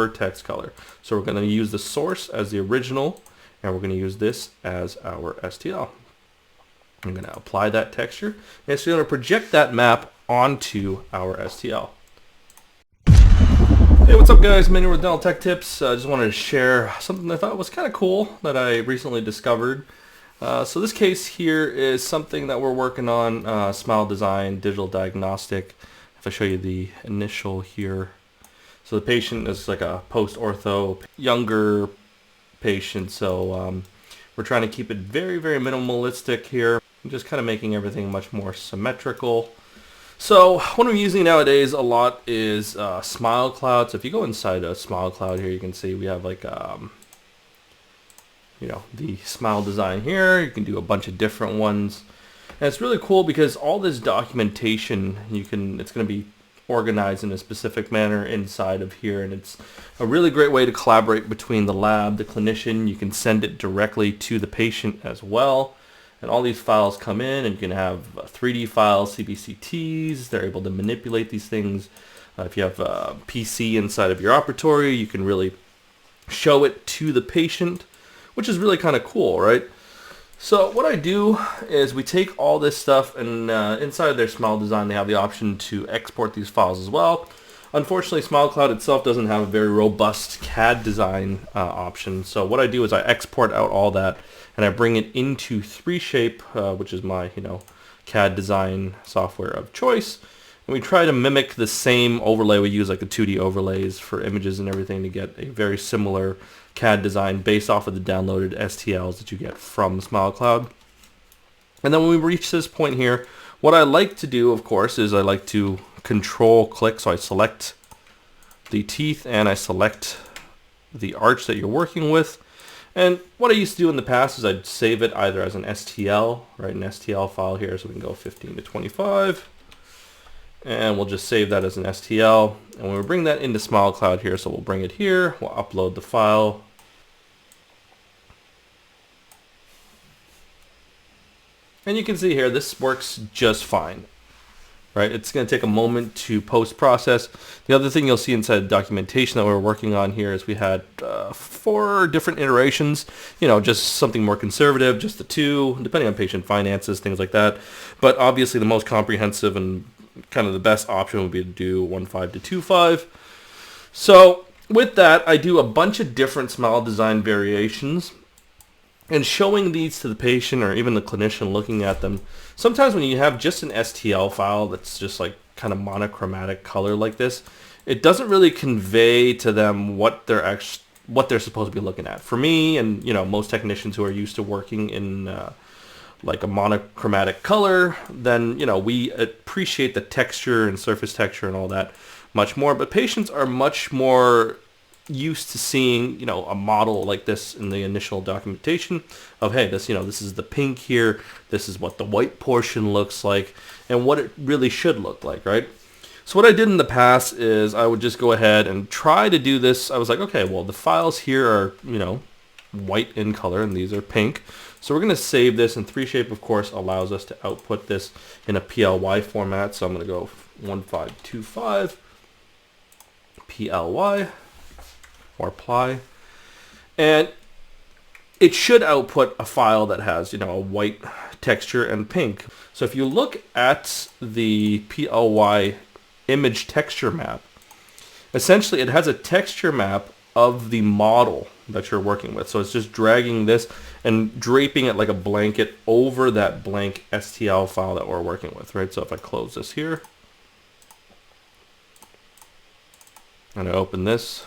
vertex color. So we're going to use the source as the original, and we're going to use this as our STL. I'm going to apply that texture, and so we're going to project that map onto our STL. Hey, what's up guys? Manual with Dental Tech Tips. I just wanted to share something I thought was kind of cool that I recently discovered. So this case here is something that we're working on, Smile Design, digital diagnostic. If I show you the initial here. So the patient is like a post-ortho, younger patient, so we're trying to keep it very, very minimalistic here. I'm just kind of making everything much more symmetrical. So what I'm using nowadays a lot is Smilecloud. So if you go inside of Smilecloud here, you can see we have like you know, the Smile Design here. You can do a bunch of different ones, and it's really cool because all this documentation it's going to be organized in a specific manner inside of here, and it's a really great way to collaborate between the lab, the clinician. You can send it directly to the patient as well. And all these files come in, and you can have 3D files, CBCTs. They're able to manipulate these things. If you have a PC inside of your operatory, you can really show it to the patient, which is really kind of cool, right? So what I do is we take all this stuff, and inside their Smile Design, they have the option to export these files as well. Unfortunately, Smilecloud itself doesn't have a very robust CAD design option. So what I do is I export out all that, and I bring it into 3Shape, which is my CAD design software of choice. And we try to mimic the same overlay we use, like the 2D overlays for images and everything, to get a very similar CAD design based off of the downloaded STLs that you get from Smilecloud. And then when we reach this point here, what I like to do, of course, is I like to control click. So I select the teeth and I select the arch that you're working with. And what I used to do in the past is I'd save it either as an STL, right, an STL file here, so we can go 15 to 25. And we'll just save that as an STL. And when we bring that into Smilecloud here, so we'll bring it here, we'll upload the file. And you can see here, this works just fine, right? It's going to take a moment to post-process. The other thing you'll see inside the documentation that we're working on here is we had 4 different iterations, just something more conservative, just the 2, depending on patient finances, things like that. But obviously the most comprehensive and kind of the best option would be to do 1.5 to 2.5. So with that, I do a bunch of different Smile Design variations, and showing these to the patient or even the clinician looking at them. Sometimes when you have just an STL file that's just like kind of monochromatic color like this, it doesn't really convey to them what they're supposed to be looking at. For me, and most technicians who are used to working in like a monochromatic color, then we appreciate the texture and surface texture and all that much more. But patients are much more used to seeing a model like this in the initial documentation of, hey, this is the pink here, this is what the white portion looks like, and what it really should look like, right? So what I did in the past is I would just go ahead and try to do this. I was like, okay, well, the files here are white in color and these are pink, so we're going to save this. And 3Shape, of course, allows us to output this in a PLY format, so I'm going to go 1525 PLY or PLY, and it should output a file that has a white texture and pink. So if you look at the PLY image texture map, essentially it has a texture map of the model that you're working with. So it's just dragging this and draping it like a blanket over that blank STL file that we're working with, right? So if I close this here and I open this,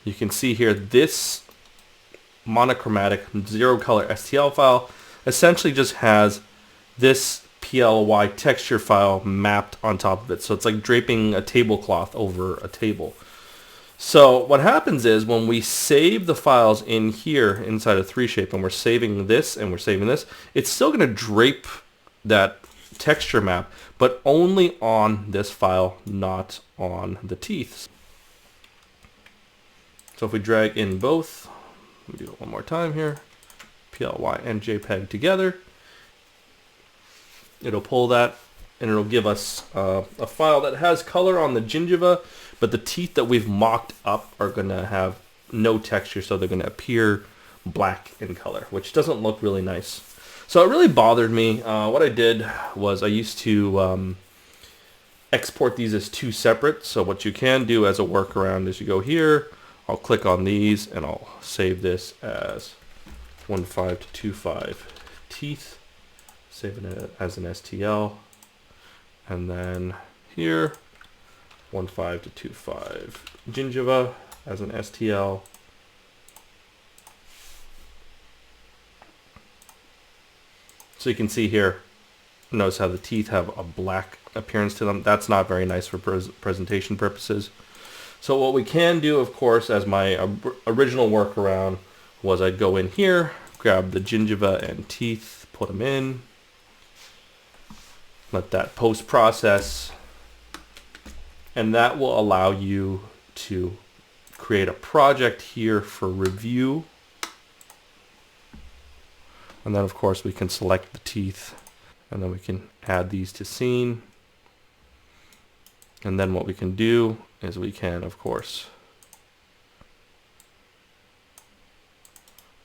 you can see here this monochromatic 0-color STL file essentially just has this PLY texture file mapped on top of it. So it's like draping a tablecloth over a table. So what happens is when we save the files in here inside of 3Shape, and we're saving this and we're saving this, it's still going to drape that texture map, but only on this file, not on the teeth. So if we drag in both, let me do it one more time here, PLY and JPEG together, it'll pull that and it'll give us a file that has color on the gingiva, but the teeth that we've mocked up are going to have no texture, so they're going to appear black in color, which doesn't look really nice. So it really bothered me. What I did was I used to export these as two separate. So what you can do as a workaround is you go here, I'll click on these and I'll save this as 1.5 to 2.5 teeth, save it as an STL, and then here 1.5 to 2.5 gingiva as an STL. So you can see here, notice how the teeth have a black appearance to them. That's not very nice for presentation purposes. So what we can do, of course, as my original workaround was I'd go in here, grab the gingiva and teeth, put them in, let that post-process, and that will allow you to create a project here for review. And then of course we can select the teeth and then we can add these to scene. And then what we can do is we can, of course,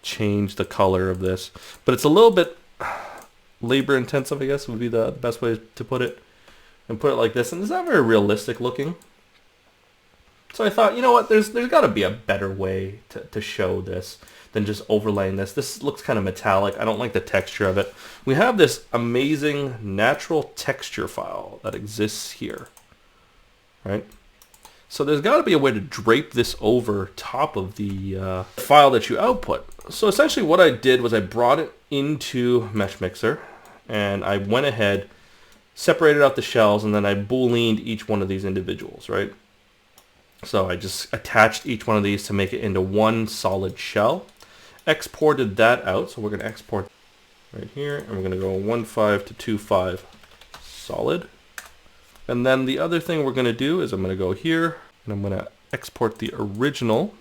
change the color of this. But it's a little bit labor intensive, I guess would be the best way to put it. And put it like this, and it's not very realistic looking. So I thought, you know what, there's got to be a better way to show this than just overlaying this. This looks kind of metallic. I don't like the texture of it. We have this amazing natural texture file that exists here, right? So there's got to be a way to drape this over top of the file that you output. So essentially what I did was I brought it into Mesh Mixer, and I went ahead, separated out the shells, and then I booleaned each one of these individuals, right? So I just attached each one of these to make it into one solid shell, exported that out. So we're going to export right here, and we're going to go 1.5 to 2.5 solid. And then the other thing we're going to do is I'm going to go here, and I'm going to export the original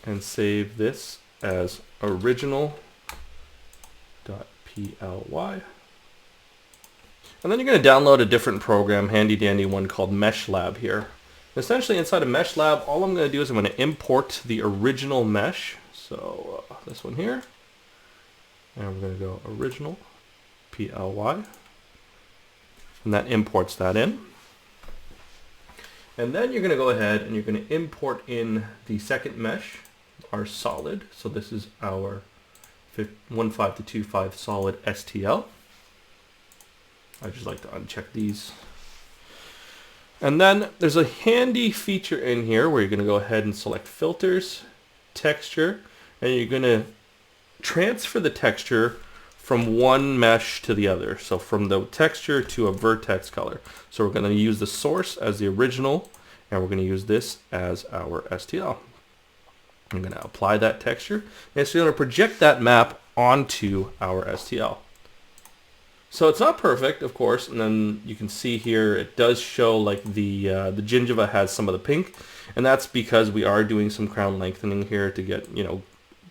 and save this as original.ply. And then you're going to download a different program, handy dandy one called MeshLab here. Essentially inside of MeshLab, all I'm going to do is I'm going to import the original mesh. So this one here, and we're going to go original PLY, and that imports that in. And then you're going to go ahead and you're going to import in the second mesh, our solid. So this is our 1.5 to 2.5 solid STL. I just like to uncheck these. And then there's a handy feature in here where you're going to go ahead and select filters, texture, and you're going to transfer the texture from one mesh to the other. So from the texture to a vertex color. So we're going to use the source as the original, and we're going to use this as our STL. I'm going to apply that texture, and so you're going to project that map onto our STL. So it's not perfect, of course, and then you can see here it does show like the gingiva has some of the pink, and that's because we are doing some crown lengthening here to get, you know,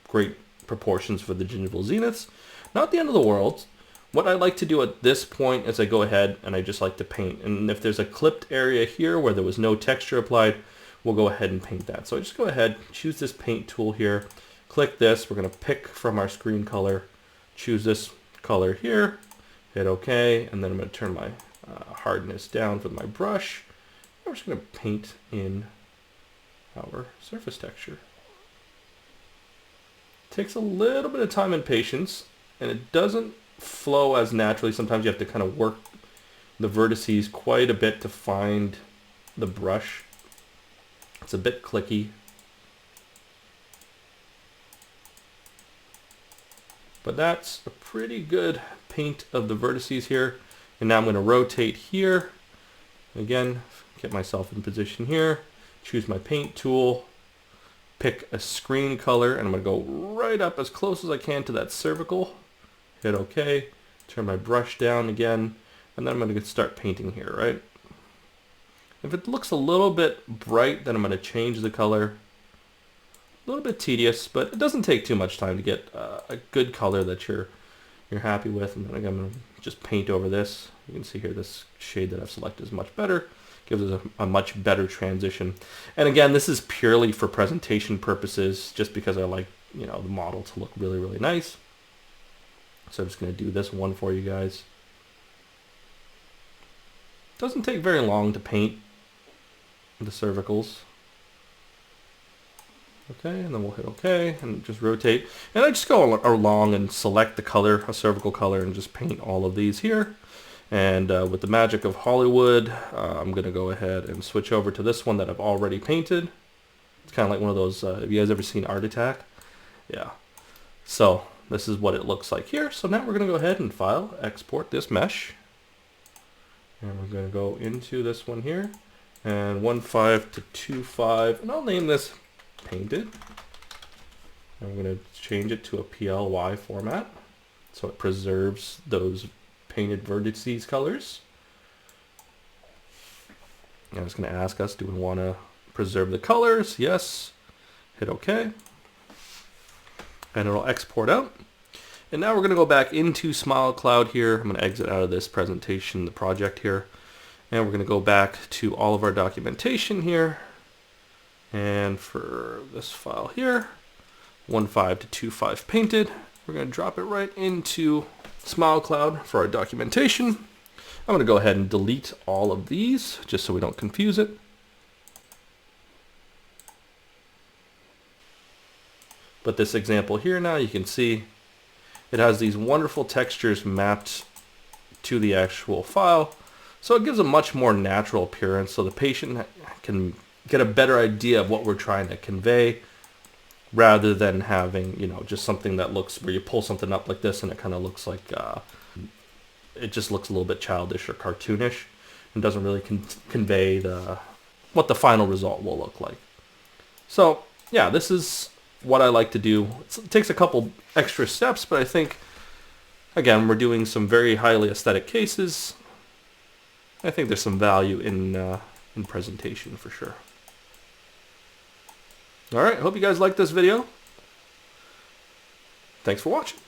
great proportions for the gingival zeniths. Not the end of the world. What I like to do at this point is I go ahead and I just like to paint, and if there's a clipped area here where there was no texture applied, we'll go ahead and paint that. So I just go ahead, choose this paint tool here, click this, we're going to pick from our screen color, choose this color here, hit OK, and then I'm going to turn my hardness down with my brush. I'm just going to paint in our surface texture. Takes a little bit of time and patience, and it doesn't flow as naturally. Sometimes you have to kind of work the vertices quite a bit to find the brush. It's a bit clicky. But that's a pretty good paint of the vertices here. And now I'm going to rotate here. Again, get myself in position here. Choose my paint tool. Pick a screen color, and I'm going to go right up as close as I can to that cervical. Hit OK. Turn my brush down again. And then I'm going to start painting here, right? If it looks a little bit bright, then I'm going to change the color. A little bit tedious, but it doesn't take too much time to get a good color that you're happy with. And then again, I'm going to just paint over this. You can see here this shade that I've selected is much better. Gives us a much better transition. And again, this is purely for presentation purposes, just because I like, you know, the model to look really, really nice. So I'm just going to do this one for you guys. Doesn't take very long to paint the cervicals. Okay, and then we'll hit OK and just rotate. And I just go along and select the color, a cervical color, and just paint all of these here. And with the magic of Hollywood, I'm going to go ahead and switch over to this one that I've already painted. It's kind of like one of those, have you guys ever seen Art Attack? Yeah. So this is what it looks like here. So now we're going to go ahead and file, export this mesh. And we're going to go into this one here. And 1.5 to 2.5. And I'll name this Painted. And we're going to change it to a PLY format. So it preserves those painted vertices colors. And it's going to ask us, do we want to preserve the colors? Yes. Hit OK. And it'll export out. And now we're going to go back into Smilecloud here. I'm going to exit out of this presentation, the project here. And we're going to go back to all of our documentation here. And for this file here, 1.5 to 2.5 painted, we're going to drop it right into Smilecloud for our documentation. I'm going to go ahead and delete all of these just so we don't confuse it. But this example here now, you can see it has these wonderful textures mapped to the actual file. So it gives a much more natural appearance so the patient can get a better idea of what we're trying to convey, rather than having, you know, just something that looks where you pull something up like this and it kind of looks like it just looks a little bit childish or cartoonish and doesn't really convey what the final result will look like. So yeah, this is what I like to do. It takes a couple extra steps, but I think, again, we're doing some very highly aesthetic cases. I think there's some value in presentation for sure. Alright, hope you guys liked this video. Thanks for watching.